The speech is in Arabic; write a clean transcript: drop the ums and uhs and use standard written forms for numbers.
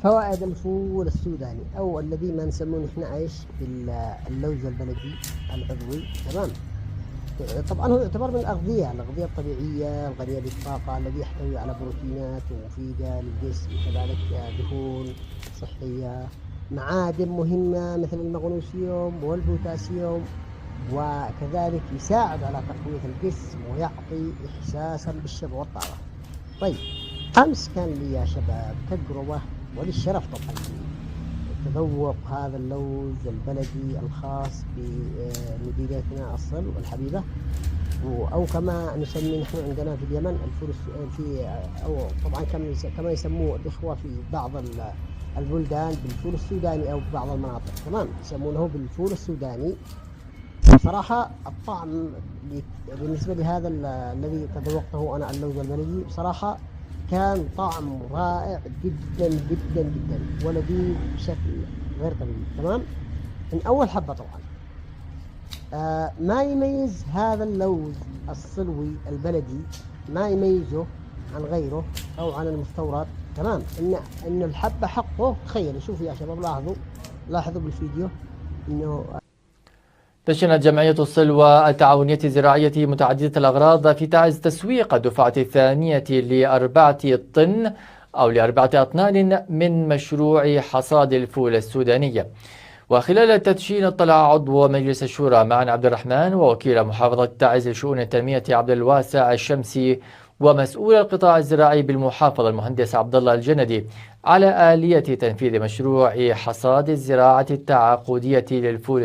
فوائد الفول السوداني أو الذي ما نسمونه إحنا إيش باللوز البلدي العضوي. تمام. طبعا هو يعتبر من الأغذية الطبيعية الغنية بالطاقة، الذي يحتوي على بروتينات ومفيدة للجسم، كذلك دهون صحية، معادن مهمة مثل المغنيسيوم والبوتاسيوم، وكذلك يساعد على تقوية الجسم ويعطي إحساسا بالشبع والطاقة. طيب، أمس كان لي يا شباب تجربة وللشرف طبعا تذوق هذا اللوز البلدي الخاص بمدينتنا الصل والحبيبة، أو كما نسميه نحن عندنا في اليمن الفول في، أو طبعا كما يسموه الإخوة في بعض البلدان بالفول السوداني، أو بعض المناطق تمام يسمونه بالفول السوداني. صراحة الطعم بالنسبة لهذا الذي تذوقته أنا اللوز البلدي بصراحة كان طعم رائع جدا جدا جدا ولذيذ بشكل غير طبيعي. تمام. من أول حبة طبعا ما يميز هذا اللوز الصلوي البلدي، ما يميزه عن غيره أو عن المستورد. تمام. إن الحبة حقه، تخيلوا شوفوا يا شباب، لاحظوا بالفيديو إنه دشنت جمعية الصلوى التعاونية الزراعية متعددة الأغراض في تعز تسويق الدفعة الثانية ل4 طن أو ل4 أطنان من مشروع حصاد الفول السوداني. وخلال التدشين اطلع عضو مجلس الشورى معن عبد الرحمن ووكيل محافظة تعز لشؤون التنمية عبد الواسع الشمسي ومسؤول القطاع الزراعي بالمحافظة المهندس عبد الله الجندي على آلية تنفيذ مشروع حصاد الزراعة التعاقدية للفول